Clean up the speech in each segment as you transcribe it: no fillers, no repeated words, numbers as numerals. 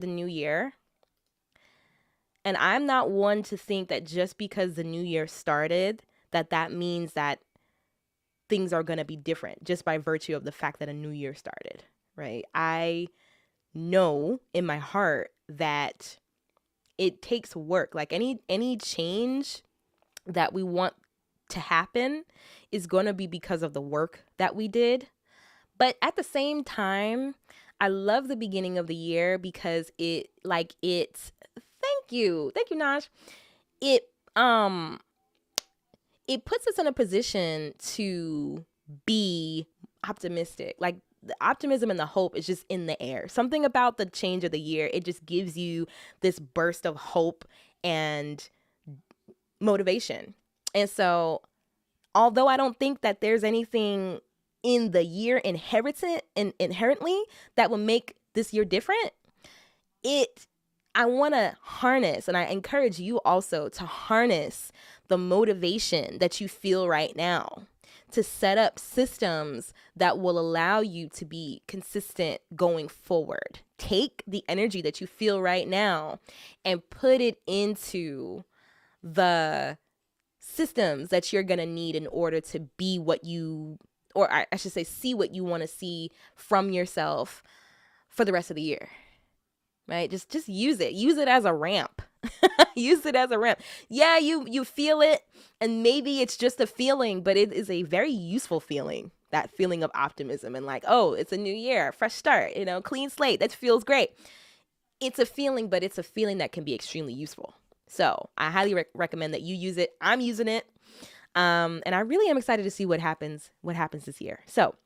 the new year. And I'm not one to think that just because the new year started, that means that things are going to be different just by virtue of the fact that a new year started, right? I know in my heart that it takes work. Like any change that we want to happen is going to be because of the work that we did. But at the same time, I love the beginning of the year because it's thank you. Thank you, Naj. It it puts us in a position to be optimistic. Like the optimism and the hope is just in the air. Something about the change of the year, it just gives you this burst of hope and motivation. And so, although I don't think that there's anything in the year inherently that will make this year different, I want to harness, and I encourage you also to harness the motivation that you feel right now to set up systems that will allow you to be consistent going forward. Take the energy that you feel right now and put it into the systems that you're going to need in order to be what you, or I should say, see what you want to see from yourself for the rest of the year. Right? Just use it. Use it as a ramp. Use it as a ramp. Yeah, you feel it, and maybe it's just a feeling, but it is a very useful feeling. That feeling of optimism and like, oh, it's a new year, fresh start, clean slate. That feels great. It's a feeling, but it's a feeling that can be extremely useful. So I highly recommend that you use it. I'm using it, and I really am excited to see what happens this year. So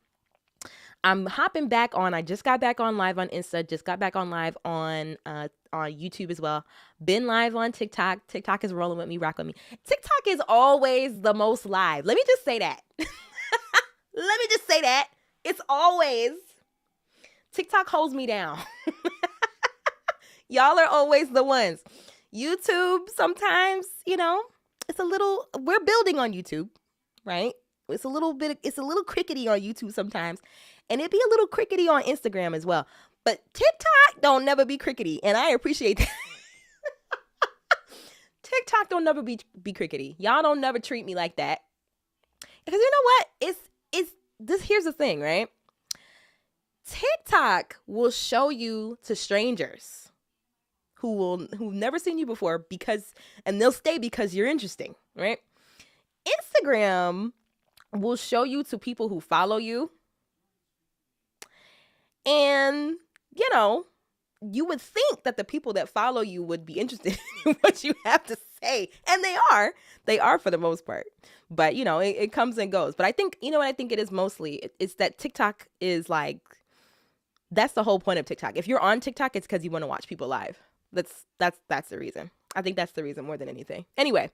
I'm hopping back on. I just got back on live on Insta. Just got back on live on YouTube as well. Been live on TikTok. TikTok is rolling with me, rock with me. TikTok is always the most live. Let me just say that. It's always. TikTok holds me down. Y'all are always the ones. YouTube, sometimes, it's a little, we're building on YouTube, right? It's a little crickety on YouTube sometimes. And it'd be a little crickety on Instagram as well. But TikTok don't never be crickety. And I appreciate that. TikTok don't never be crickety. Y'all don't never treat me like that. Because you know what? Here's the thing, right? TikTok will show you to strangers who've never seen you before and they'll stay because you're interesting, right? Instagram will show you to people who follow you. And, you would think that the people that follow you would be interested in what you have to say. And they are. They are for the most part. But, it comes and goes. But I think, what I think it is mostly? It's that TikTok is like, that's the whole point of TikTok. If you're on TikTok, it's because you want to watch people live. That's the reason. I think that's the reason more than anything. Anyway,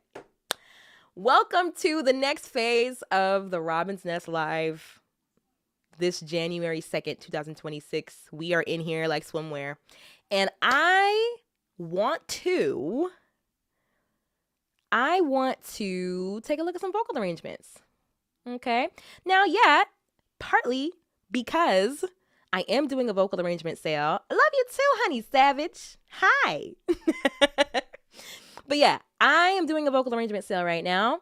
welcome to the next phase of the Robin's Nest Live. This January 2nd, 2026, we are in here like swimwear. And I want to take a look at some vocal arrangements. Okay. Now, partly because I am doing a vocal arrangement sale. I love you too, honey savage. Hi. But yeah, I am doing a vocal arrangement sale right now.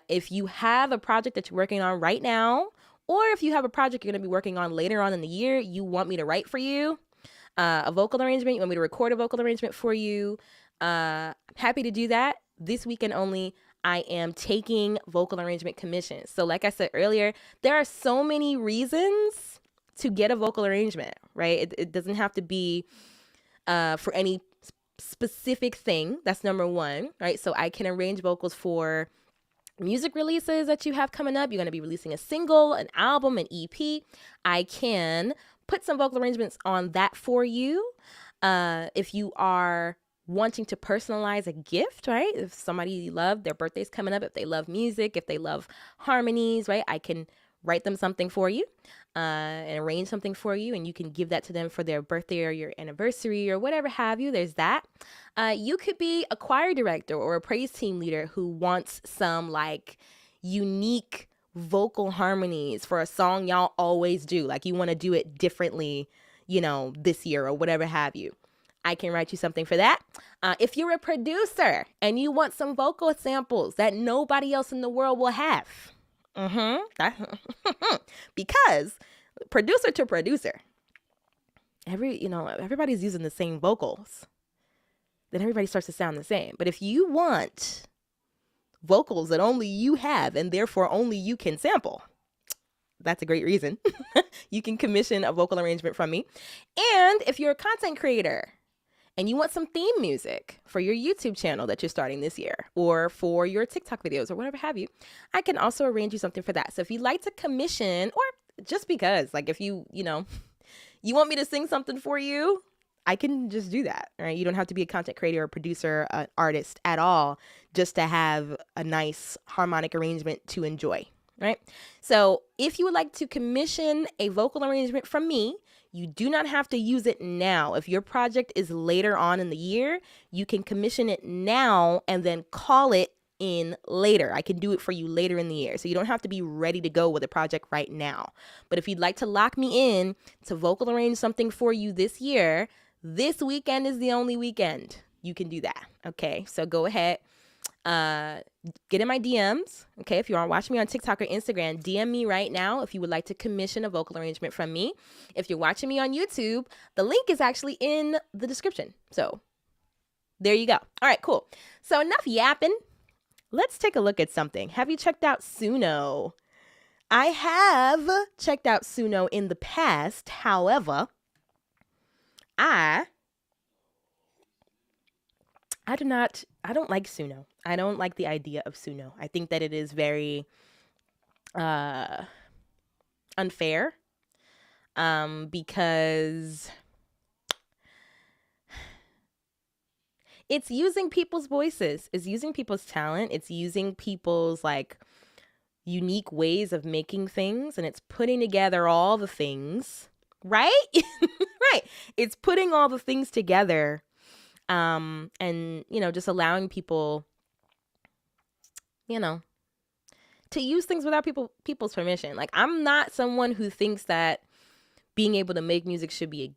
If you have a project that you're working on right now, or if you have a project you're going to be working on later on in the year, you want me to write for you a vocal arrangement, you want me to record a vocal arrangement for you, happy to do that. This weekend only, I am taking vocal arrangement commissions. So like I said earlier, there are so many reasons to get a vocal arrangement, right? It doesn't have to be for any specific thing. That's number one, right? So I can arrange vocals for music releases that you have coming up. You're going to be releasing a single, an album, an EP. I can put some vocal arrangements on that for you. If you are wanting to personalize a gift, right? If somebody you love, their birthday's coming up, if they love music, if they love harmonies, right? I can write them something for you and arrange something for you, and you can give that to them for their birthday or your anniversary or whatever have you. There's that. You could be a choir director or a praise team leader who wants some like unique vocal harmonies for a song y'all always do. Like you want to do it differently, this year or whatever have you. I can write you something for that. If you're a producer and you want some vocal samples that nobody else in the world will have, because producer to producer, everybody's using the same vocals, then everybody starts to sound the same. But if you want vocals that only you have and therefore only you can sample, that's a great reason. You can commission a vocal arrangement from me. And if you're a content creator and you want some theme music for your YouTube channel that you're starting this year, or for your TikTok videos or whatever have you, I can also arrange you something for that. So if you'd like to commission, or just because, like if you want me to sing something for you, I can just do that, right? You don't have to be a content creator or producer, artist at all, just to have a nice harmonic arrangement to enjoy, right? So if you would like to commission a vocal arrangement from me, you do not have to use it now. If your project is later on in the year, you can commission it now and then call it in later. I can do it for you later in the year. So you don't have to be ready to go with a project right now. But if you'd like to lock me in to vocal arrange something for you this year, this weekend is the only weekend you can do that. Okay, so go ahead. Get in my DMs. Okay, if you are watching me on TikTok or Instagram, DM me right now if you would like to commission a vocal arrangement from me. If you're watching me on YouTube, the link is actually in the description. So there you go. All right, cool. So enough yapping. Let's take a look at something. Have you checked out Suno? I have checked out Suno in the past. However, I don't like Suno. I don't like the idea of Suno. I think that it is very unfair, because it's using people's voices, it's using people's talent, it's using people's like unique ways of making things, and it's putting together all the things, right? Right. It's putting all the things together, and just allowing people, to use things without people's permission. Like, I'm not someone who thinks that being able to make music should be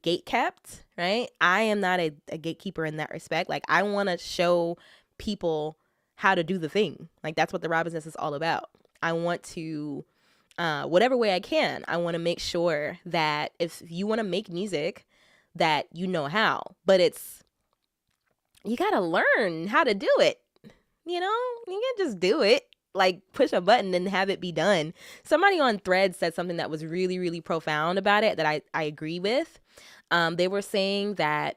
gate kept, right? I am not a gatekeeper in that respect. Like, I want to show people how to do the thing. Like, that's what the ROBINSNEST is all about. I want to, whatever way I can, I want to make sure that if you want to make music, that you know how. But you got to learn how to do it. You can't just do it, like push a button and have it be done. Somebody on Threads said something that was really, really profound about it that I agree with. They were saying that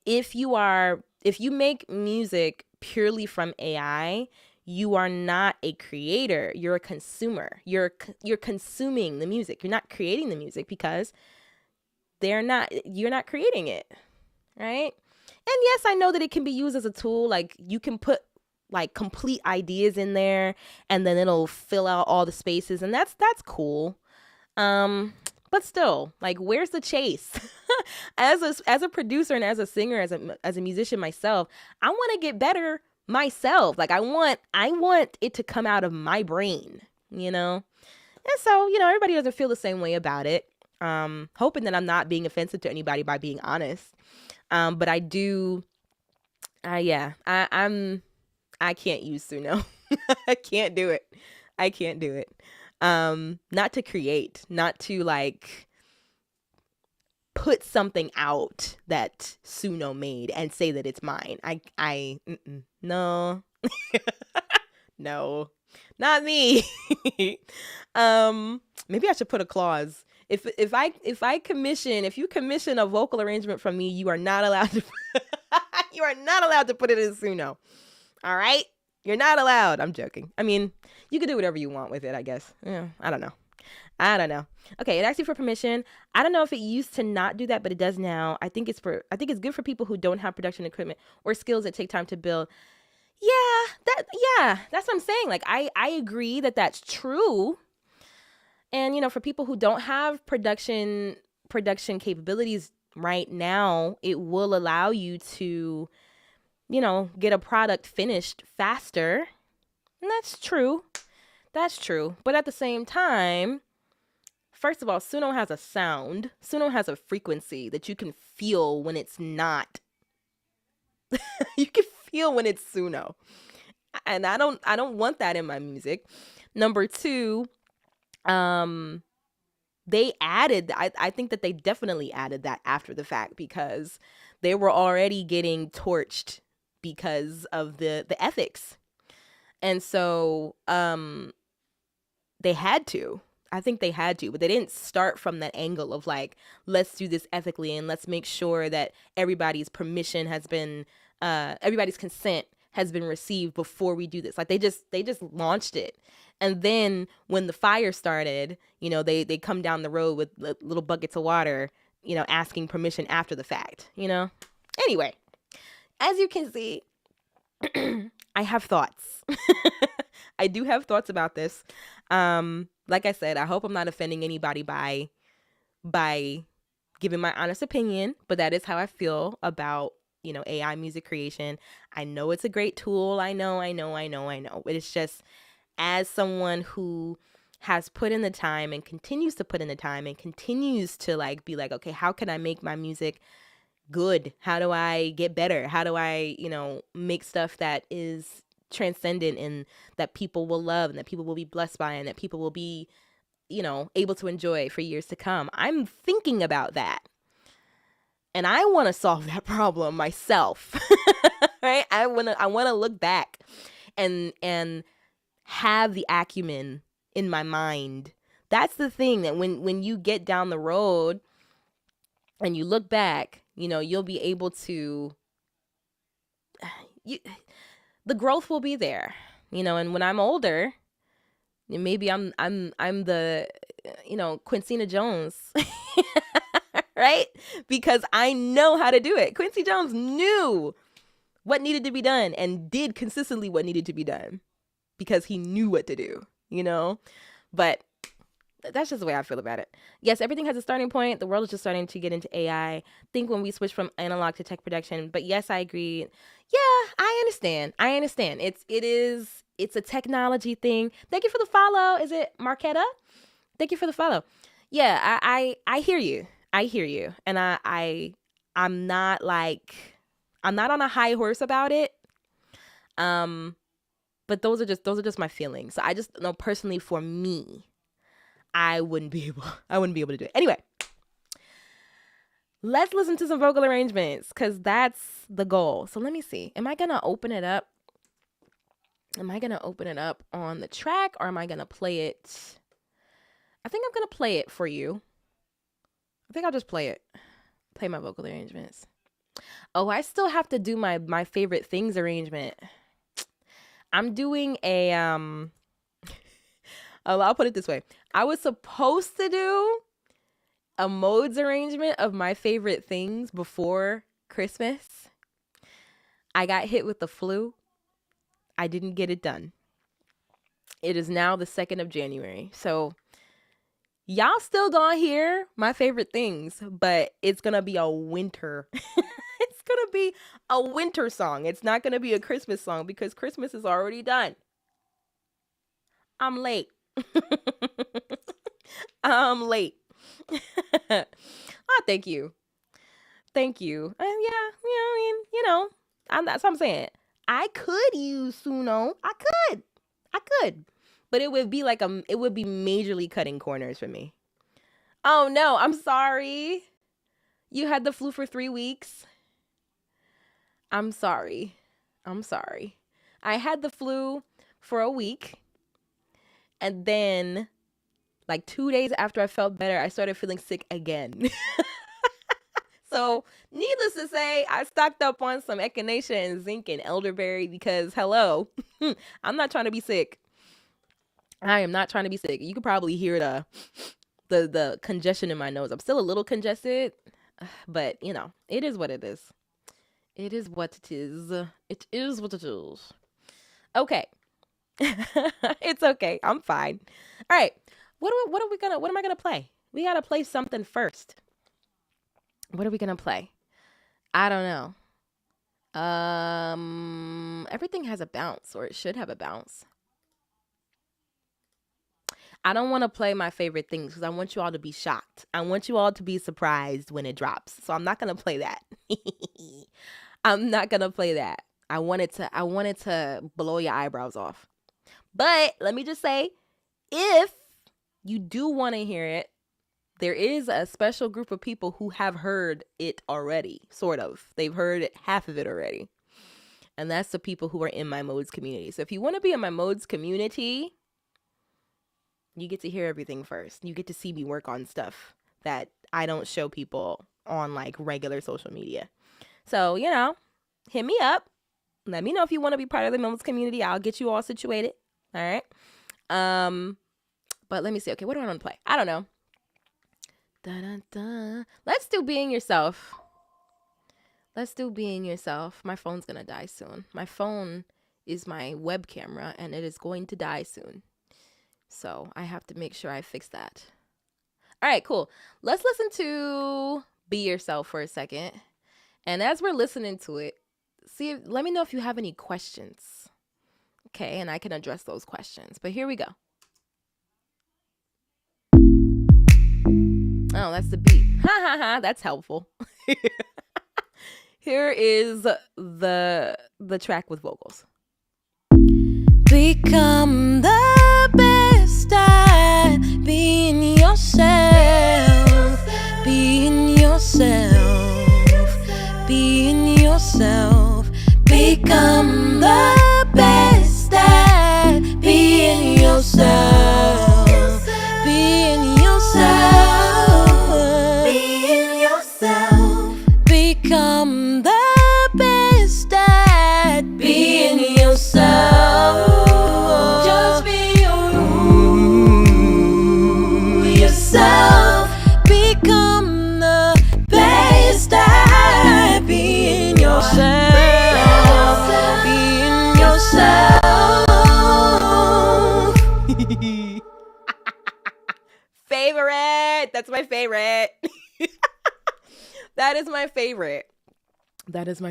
if you make music purely from AI, you are not a creator. You're a consumer. You're consuming the music. You're not creating the music because you're not creating it, right? And yes, I know that it can be used as a tool. Like, you can put like complete ideas in there and then it'll fill out all the spaces, and that's cool. But still, like, where's the chase? As a producer and as a singer, as a musician myself, I want to get better myself. Like, I want it to come out of my brain, And so, everybody doesn't feel the same way about it. Hoping that I'm not being offensive to anybody by being honest. But I do, I can't use Suno. I can't do it. Not to create, not to like put something out that Suno made and say that it's mine. No, no, not me. Maybe I should put a clause. If you commission a vocal arrangement from me, you are not allowed to put it in Suno. All right? You're not allowed. I'm joking. I mean, you can do whatever you want with it, I guess. Yeah, I don't know. Okay, it asks you for permission. I don't know if it used to not do that, but it does now. I think it's good for people who don't have production equipment or skills that take time to build. Yeah, that's what I'm saying. Like, I agree that that's true. And, for people who don't have production capabilities right now, it will allow you to, get a product finished faster. And that's true. But at the same time, first of all, Suno has a sound. Suno has a frequency that you can feel when it's not. You can feel when it's Suno. And I don't want that in my music. Number two, um they added, I think that they definitely added that after the fact, because they were already getting torched because of the ethics. And so they had to. I think they had to, but they didn't start from that angle of like, let's do this ethically and let's make sure that everybody's permission has been, everybody's consent has been received before we do this. Like they just launched it. And then when the fire started, they come down the road with little buckets of water, asking permission after the fact, Anyway, as you can see, I have thoughts. I do have thoughts about this. Like I said, I hope I'm not offending anybody by giving my honest opinion, but that is how I feel about, AI music creation. I know it's a great tool. I know. But it's just, as someone who has put in the time and continues to put in the time and continues to like be like, okay, how can I make my music good? How do I get better? How do I, make stuff that is transcendent and that people will love and that people will be blessed by and that people will be, able to enjoy for years to come? I'm thinking about that. And I want to solve that problem myself. Right? I want to look back and have the acumen in my mind. That's the thing, that when you get down the road and you look back, you'll be able to, the growth will be there, and when I'm older, maybe I'm the, Quincy Jones, right? Because I know how to do it. Quincy Jones knew what needed to be done and did consistently what needed to be done because he knew what to do, But that's just the way I feel about it. Yes, everything has a starting point. The world is just starting to get into AI. I think when we switch from analog to tech production, but yes, I agree. Yeah, I understand. It's a technology thing. Thank you for the follow. Is it Marquetta? Thank you for the follow. Yeah, I hear you. And I'm not on a high horse about it. But those are just my feelings. So I just know personally for me, I wouldn't be able to do it. Anyway, let's listen to some vocal arrangements because that's the goal. So let me see. Am I going to open it up? Am I going to open it up on the track, or am I going to play it? I think I'm going to play it for you. I think I'll just play my vocal arrangements. Oh, I still have to do my favorite things arrangement. I'm doing a, I'll put it this way. I was supposed to do a modes arrangement of my favorite things before Christmas. I got hit with the flu. I didn't get it done. It is now the 2nd of January. So y'all still gonna hear my favorite things, but it's gonna be a winter. It's gonna be a winter song. It's not gonna be a Christmas song because Christmas is already done. I'm late. I'm late. Oh, thank you. And yeah, that's what I'm saying. I could use Suno. I could. But it would be majorly cutting corners for me. Oh no, I'm sorry. You had the flu for 3 weeks. I'm sorry. I had the flu for a week. And then, like 2 days after I felt better, I started feeling sick again. So, needless to say, I stocked up on some echinacea and zinc and elderberry because, hello, I'm not trying to be sick. I am not trying to be sick. You could probably hear the congestion in my nose. I'm still a little congested, but, it is what it is. It is what it is. It is what it is. Okay. It's okay. I'm fine. All right. What am I gonna play? We gotta play something first. What are we gonna play? I don't know. Everything has a bounce, or it should have a bounce. I don't want to play my favorite things because I want you all to be shocked. I want you all to be surprised when it drops. So I'm not going to play that. I'm not going to play that. I wanted to blow your eyebrows off. But let me just say, if you do want to hear it, there is a special group of people who have heard it already, sort of. They've heard half of it already. And that's the people who are in my modes community. So if you want to be in my modes community, you get to hear everything first. You get to see me work on stuff that I don't show people on like regular social media. So, hit me up. Let me know if you want to be part of the modes community. I'll get you all situated. All right. But let me see. Okay, what do I want to play? I don't know. Da-da-da. Let's do Being Yourself. My phone's going to die soon. My phone is my web camera, and it is going to die soon. So I have to make sure I fix that. All right, cool. Let's listen to Be Yourself for a second. And as we're listening to it, let me know if you have any questions. Okay, and I can address those questions. But here we go. Oh, that's the beat. Ha ha ha. That's helpful. Here is the track with vocals. Become the best at being yourself. Being yourself. Being yourself. Become the best at being yourself. Being yourself. Being yourself. Become the best at being yourself. Just be yourself. Become the best at being yourself. Being yourself. Favorite. That's my favorite. That is my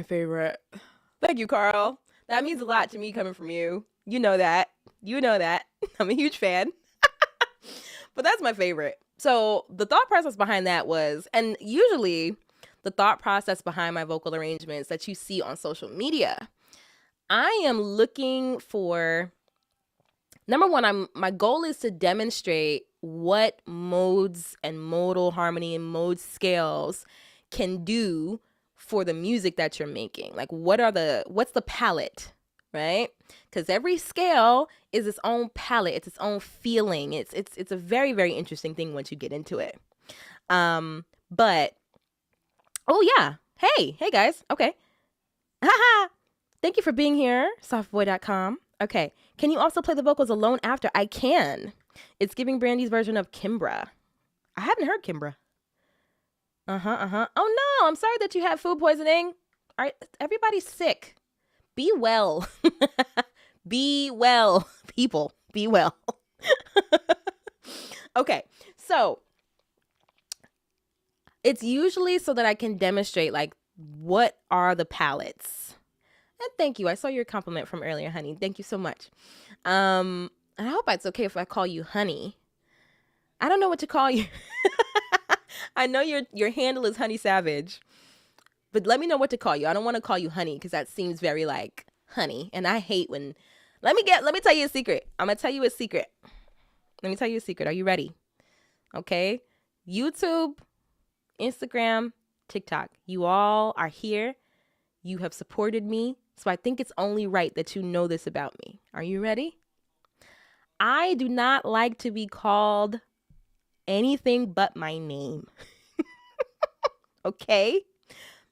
favorite. Thank you, Carl. That means a lot to me coming from you. You know that. I'm a huge fan. But that's my favorite. So the thought process behind that was, and usually the thought process behind my vocal arrangements that you see on social media, I am looking for, number one, my goal is to demonstrate what modes and modal harmony and mode scales can do for the music that you're making. Like what's the palette, right? Because every scale is its own palette, it's its own feeling. It's a very, very interesting thing once you get into it. But oh yeah. Hey guys. Okay. Haha. Thank you for being here, softboy.com. Okay. Can you also play the vocals alone after? I can. It's giving Brandy's version of Kimbra. I haven't heard Kimbra. Oh no, I'm sorry that you had food poisoning. All right, everybody's sick. Be well. Be well, people. Be well. Okay, so it's usually so that I can demonstrate like what are the palettes. And thank you. I saw your compliment from earlier, honey. Thank you so much. And I hope it's okay if I call you honey. I don't know what to call you. I know your handle is Honey Savage, but let me know what to call you. I don't want to call you honey because that seems very like honey, and I hate when. Let me tell you a secret. I'm gonna tell you a secret. Let me tell you a secret. Are you ready? Okay. YouTube, Instagram, TikTok. You all are here. You have supported me, so I think it's only right that you know this about me. Are you ready? I do not like to be called anything but my name. Okay?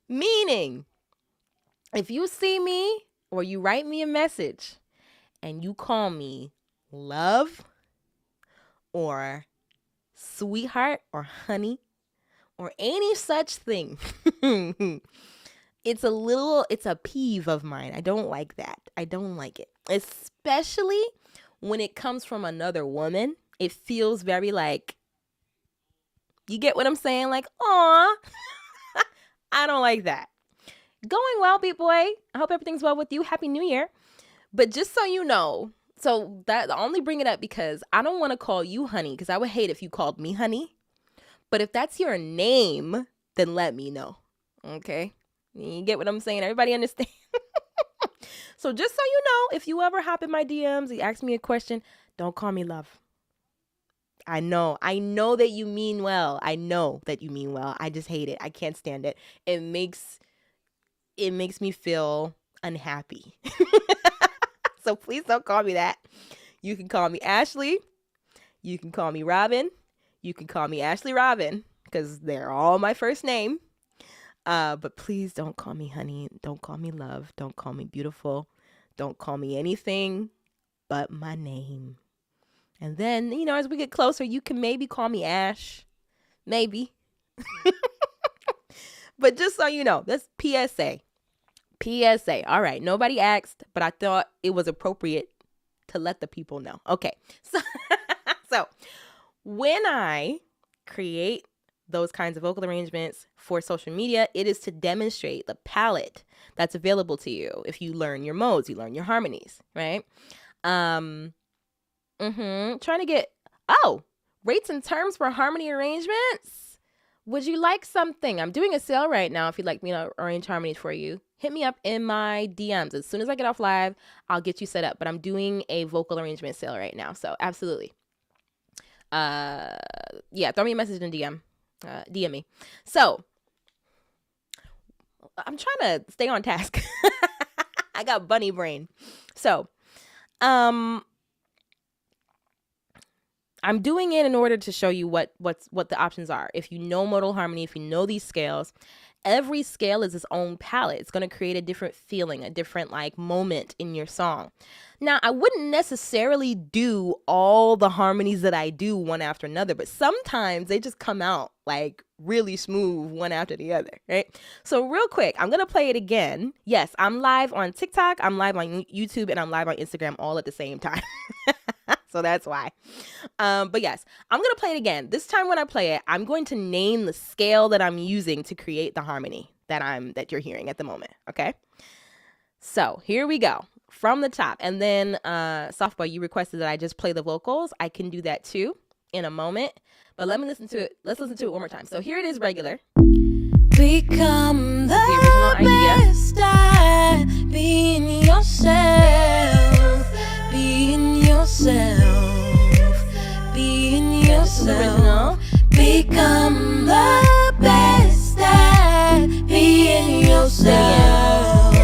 Meaning, if you see me or you write me a message and you call me love or sweetheart or honey or any such thing, it's a peeve of mine. I don't like that. I don't like it. Especially when it comes from another woman. It feels very like, you get what I'm saying? Like, aw, I don't like that. Going well, beat boy. I hope everything's well with you. Happy New Year. But just so you know, So that I only bring it up because I don't want to call you honey, because I would hate if you called me honey. But if that's your name, then let me know. Okay? You get what I'm saying? Everybody understand? So just so you know, if you ever hop in my DMs, you ask me a question, don't call me love. I know that you mean well. I know that you mean well. I just hate it. I can't stand it. It makes me feel unhappy. So please don't call me that. You can call me Ashley. You can call me Robin. You can call me Ashley Robin, because they're all my first name. But please don't call me honey. Don't call me love. Don't call me beautiful. Don't call me anything but my name. And then, as we get closer, you can maybe call me Ash. Maybe. But just so you know, that's PSA. PSA. All right. Nobody asked, but I thought it was appropriate to let the people know. Okay. So when I create those kinds of vocal arrangements for social media, it is to demonstrate the palette that's available to you. If you learn your modes, you learn your harmonies, right? Trying to get, rates and terms for harmony arrangements. Would you like something? I'm doing a sale right now. If you'd like me to arrange harmonies for you, hit me up in my DMs. As soon as I get off live, I'll get you set up. But I'm doing a vocal arrangement sale right now. So absolutely. Throw me a message in DM. DM me. So I'm trying to stay on task. I got bunny brain. So, I'm doing it in order to show you what the options are. If you know modal harmony, if you know these scales, every scale is its own palette. It's going to create a different feeling, a different moment in your song. Now, I wouldn't necessarily do all the harmonies that I do one after another, but sometimes they just come out really smooth one after the other, right? So real quick, I'm going to play it again. Yes, I'm live on TikTok, I'm live on YouTube, and I'm live on Instagram all at the same time. So that's why. But yes, I'm going to play it again. This time when I play it, I'm going to name the scale that I'm using to create the harmony that you're hearing at the moment. Okay. So here we go from the top. And then, Softball, you requested that I just play the vocals. I can do that too in a moment, but let me listen to it. Let's listen to it one more time. So here it is regular. Become the original best at being yourself. Being yourself. Being yourself. Become the best at being yourself.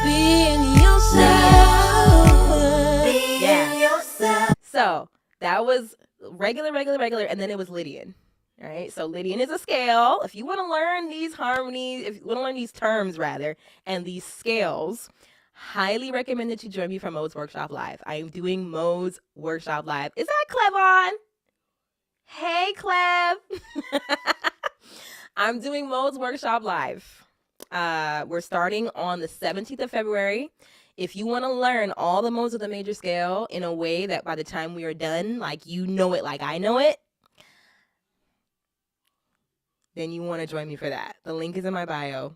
Being yourself. Being yourself. So that was regular, and then it was Lydian. All right, so Lydian is a scale. If you want to learn these harmonies, if you want to learn these terms rather, and these scales, highly recommend that you join me for Modes Workshop Live. I am doing Modes Workshop Live. Is that Clev on? Hey, Clev. I'm doing Modes Workshop Live. We're starting on the 17th of February. If you want to learn all the modes of the major scale in a way that by the time we are done, you know it like I know it, then you want to join me for that. The link is in my bio.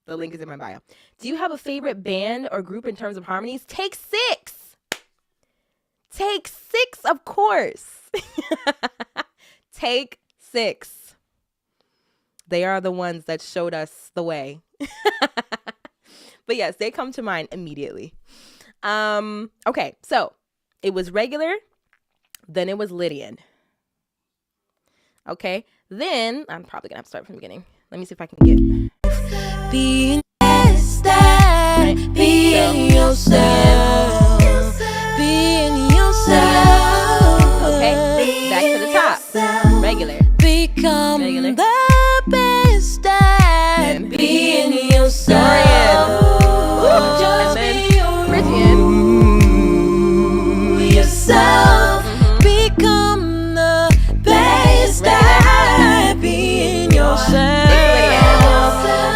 Do you have a favorite band or group in terms of harmonies? Take 6. Take 6, of course. Take 6. They are the ones that showed us the way. But yes, they come to mind immediately. Okay, so it was regular, then it was Lydian. Okay, then I'm probably gonna have to start from the beginning. Let me see if I can get being best at being yourself. Being yourself. Okay, back to the top. Regular. Become the best at being yourself. Just be yourself. Become the best at being yourself.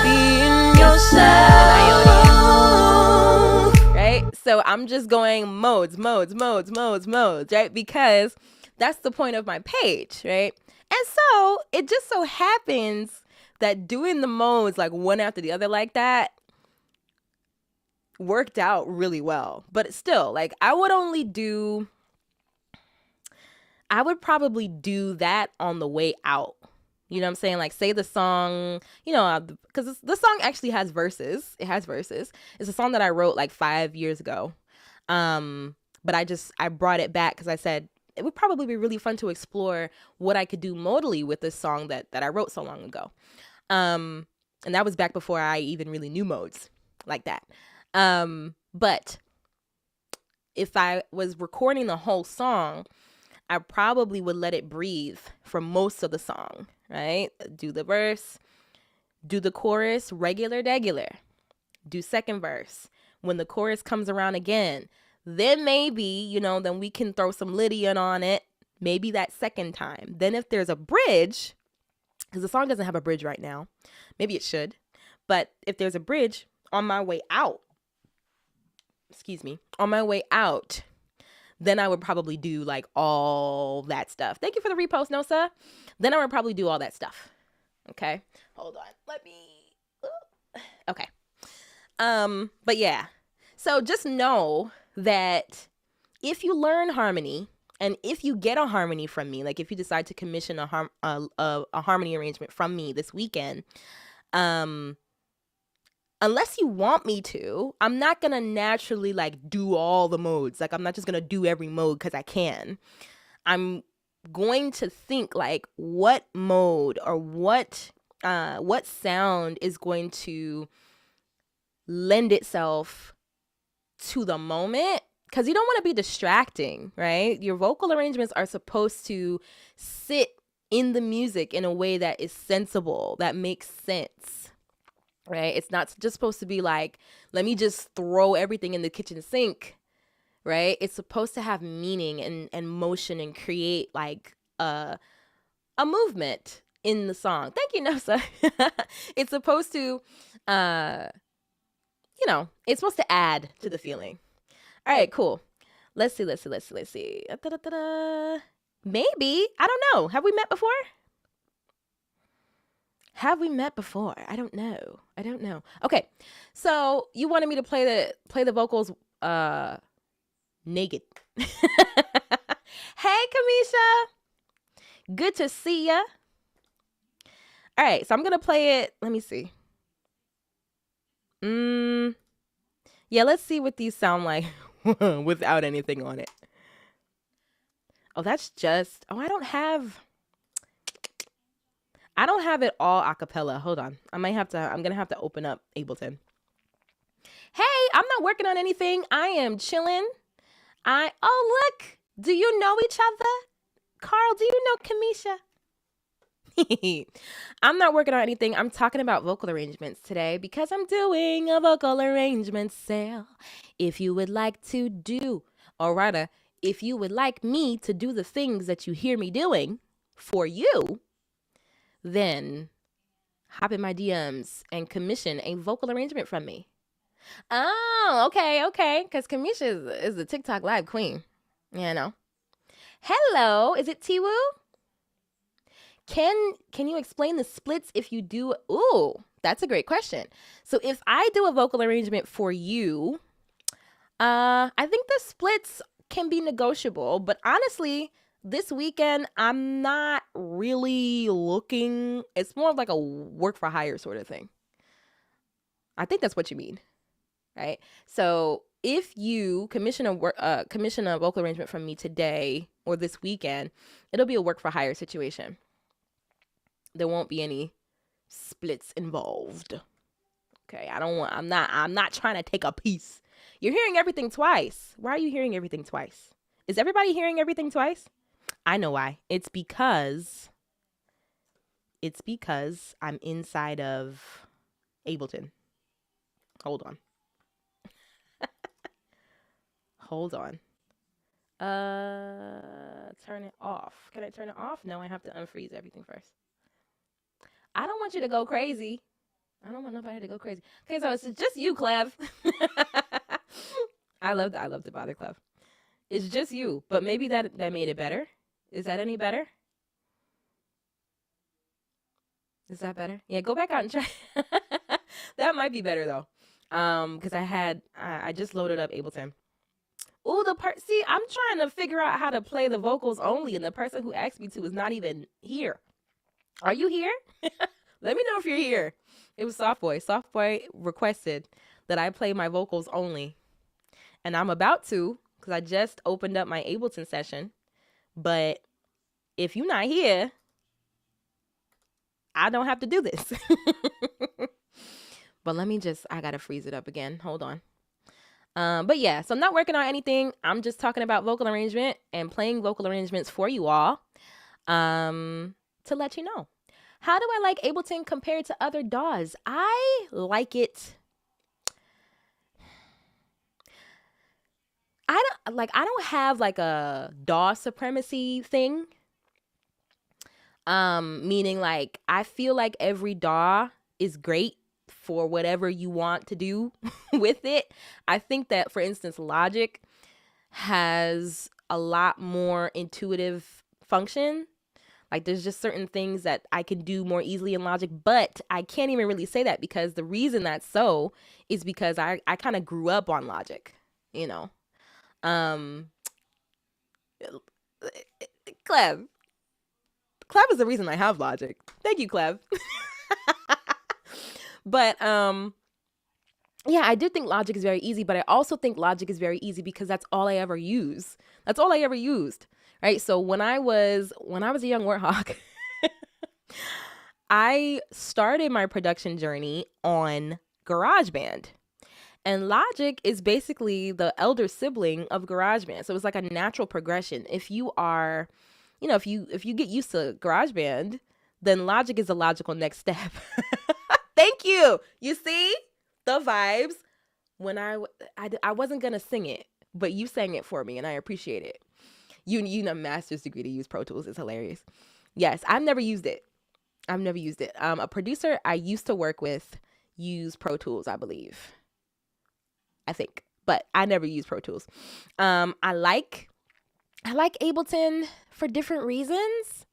Being yourself. Right? So I'm just going modes, right? Because that's the point of my page, right? And so it just so happens that doing the modes one after the other like that worked out really well. But still, like, I would probably do that on the way out. You know what I'm saying? Like, say the song, because the song actually has verses. It has verses. It's a song that I wrote like 5 years ago. But I brought it back because I said it would probably be really fun to explore what I could do modally with this song that I wrote so long ago. And that was back before I even really knew modes like that. But if I was recording the whole song, I probably would let it breathe for most of the song, right? Do the verse, do the chorus, regular, do second verse. When the chorus comes around again, then maybe, then we can throw some Lydian on it, maybe that second time. Then if there's a bridge, because the song doesn't have a bridge right now, maybe it should, but if there's a bridge on my way out, then I would probably do like all that stuff. Thank you for the repost, Nosa. Then I would probably do all that stuff. Okay. Hold on. Okay. But yeah. So just know that if you learn harmony and if you get a harmony from me, like if you decide to commission a harmony arrangement from me this weekend, unless you want me to, I'm not going to naturally like do all the modes. Like I'm not just going to do every mode because I can. I'm going to think like what mode or what sound is going to lend itself to the moment, because you don't want to be distracting, right? Your vocal arrangements are supposed to sit in the music in a way that is sensible, that makes sense. Right? It's not just supposed to be like, let me just throw everything in the kitchen sink, right? It's supposed to have meaning and motion and create like a movement in the song. Thank you, Nosa. It's supposed to, it's supposed to add to the feeling. All right, cool. Let's see. Maybe, I don't know. Have we met before? I don't know. Okay. So you wanted me to play the vocals naked. Hey, Kamisha. Good to see ya. All right. So I'm going to play it. Let me see. Yeah, let's see what these sound like without anything on it. Oh, I don't have it all a cappella. Hold on. I'm going to have to open up Ableton. Hey, I'm not working on anything. I am chilling. Oh, look. Do you know each other? Carl, do you know Kamisha? I'm not working on anything. I'm talking about vocal arrangements today because I'm doing a vocal arrangement sale. If you would like to do, or rather, if you would like me to do the things that you hear me doing for you, then hop in my DMs and commission a vocal arrangement from me. Oh, okay. Because Kamisha is the TikTok live queen. Hello, is it Tiwu? Can you explain the splits if you do? Ooh, that's a great question. So if I do a vocal arrangement for you, I think the splits can be negotiable. But honestly, this weekend, I'm not really looking. It's more of like a work for hire sort of thing. I think that's what you mean, right? So if you commission a vocal arrangement from me today or this weekend, it'll be a work for hire situation. There won't be any splits involved. Okay, I'm not trying to take a piece. You're hearing everything twice. Why are you hearing everything twice? Is everybody hearing everything twice? I know why. It's because I'm inside of Ableton. Hold on. Turn it off. Can I turn it off? No, I have to unfreeze everything first. I don't want you to go crazy. I don't want nobody to go crazy. Okay, so it's just you, Clev. I love to bother Clev. It's just you, but maybe that made it better. Is that any better? Is that better? Yeah, go back out and try. That might be better though. Because I just loaded up Ableton. Oh, see, I'm trying to figure out how to play the vocals only, and the person who asked me to is not even here. Are you here? Let me know if you're here. It was Softboy. Softboy requested that I play my vocals only, and I'm about to, because I just opened up my Ableton session. But if you're not here, I don't have to do this. But I gotta freeze it up again. Hold on. But yeah, so I'm not working on anything. I'm just talking about vocal arrangement and playing vocal arrangements for you all, to let you know. How do I like Ableton compared to other DAWs? I like it. I don't have like a DAW supremacy thing. Meaning like I feel like every DAW is great for whatever you want to do with it. I think that, for instance, Logic has a lot more intuitive function. Like there's just certain things that I can do more easily in Logic, but I can't even really say that because the reason that's so is because I kind of grew up on Logic, you know. Clev is the reason I have Logic. Thank you, Clev. But yeah, I do think Logic is very easy, but I also think Logic is very easy because that's all I ever use. That's all I ever used, right? So when I was a young warthog, I started my production journey on GarageBand. And Logic is basically the elder sibling of GarageBand. So it's like a natural progression. If you are, if you get used to GarageBand, then Logic is the logical next step. Thank you. You see the vibes. When I wasn't going to sing it, but you sang it for me and I appreciate it. You know, master's degree to use Pro Tools is hilarious. Yes, I've never used it. A producer I used to work with used Pro Tools, I believe. I think, but I never used Pro Tools. I like Ableton for different reasons.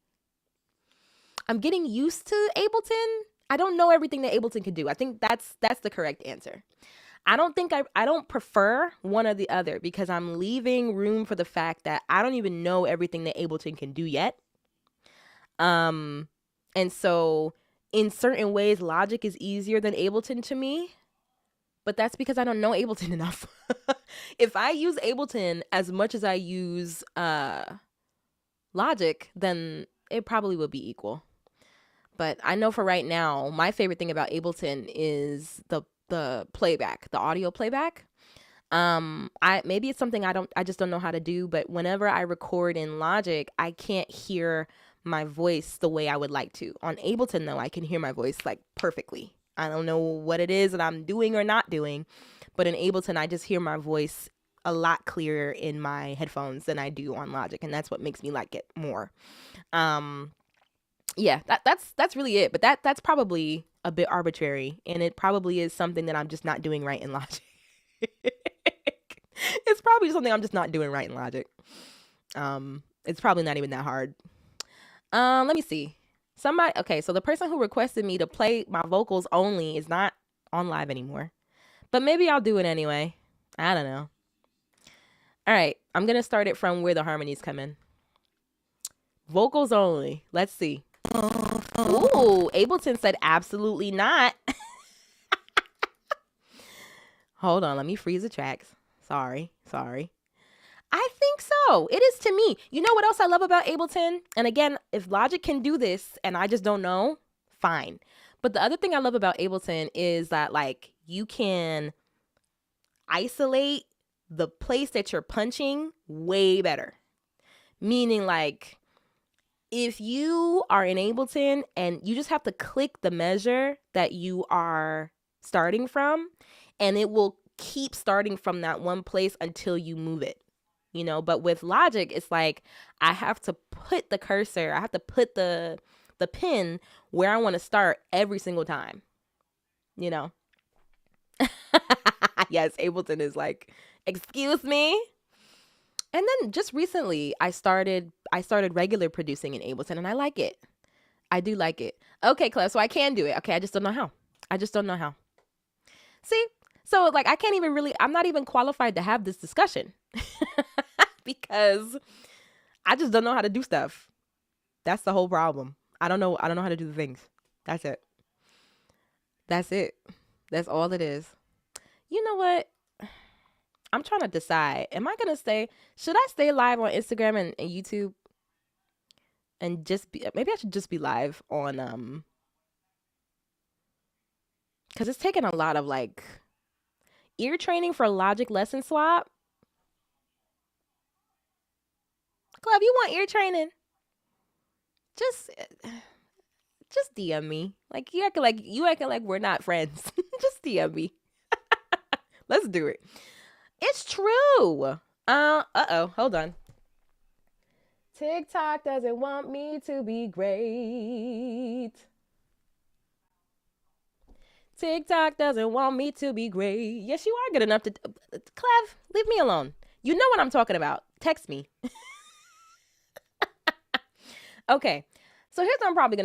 I'm getting used to Ableton. I don't know everything that Ableton can do. I think that's the correct answer. I don't prefer one or the other because I'm leaving room for the fact that I don't even know everything that Ableton can do yet. And so in certain ways, Logic is easier than Ableton to me, but that's because I don't know Ableton enough. If I use Ableton as much as I use Logic, then it probably would be equal. But I know for right now, my favorite thing about Ableton is the playback, the audio playback. Maybe it's something I just don't know how to do, but whenever I record in Logic, I can't hear my voice the way I would like to. On Ableton though, I can hear my voice like perfectly. I don't know what it is that I'm doing or not doing, but in Ableton, I just hear my voice a lot clearer in my headphones than I do on Logic, and that's what makes me like it more. Yeah, that's really it. But that's probably a bit arbitrary, and it probably is something that I'm just not doing right in Logic. It's probably something I'm just not doing right in Logic. It's probably not even that hard. Let me see. Okay, so the person who requested me to play my vocals only is not on live anymore. But maybe I'll do it anyway. I don't know. All right, I'm going to start it from where the harmonies come in. Vocals only. Let's see. Ooh, Ableton said absolutely not. Hold on, let me freeze the tracks. Sorry. I think so. It is to me. You know what else I love about Ableton? And again, if Logic can do this and I just don't know, fine. But the other thing I love about Ableton is that like you can isolate the place that you're punching way better. Meaning like if you are in Ableton and you just have to click the measure that you are starting from, and it will keep starting from that one place until you move it, you know. But with Logic, it's like I have to put the cursor, I have to put the pin where I want to start every single time, you know. Yes, Ableton is like, excuse me. And then just recently, I started regular producing in Ableton, and I like it. I do like it. Okay, Clef, so I can do it. Okay, I just don't know how. See, So like, I'm not even qualified to have this discussion because I just don't know how to do stuff. That's the whole problem. I don't know how to do the things. That's it. That's all it is. You know what? I'm trying to decide. Should I stay live on Instagram and YouTube? And maybe I should just be live on, because it's taking a lot of like ear training for Logic Lesson Swap. Club, you want ear training? Just DM me. Like you acting like we're not friends. Just DM me. Let's do it. It's true. Hold on. TikTok doesn't want me to be great. TikTok doesn't want me to be great. Yes, you are good enough to. Clev, leave me alone. You know what I'm talking about. Text me. Okay. So here's what I'm probably going to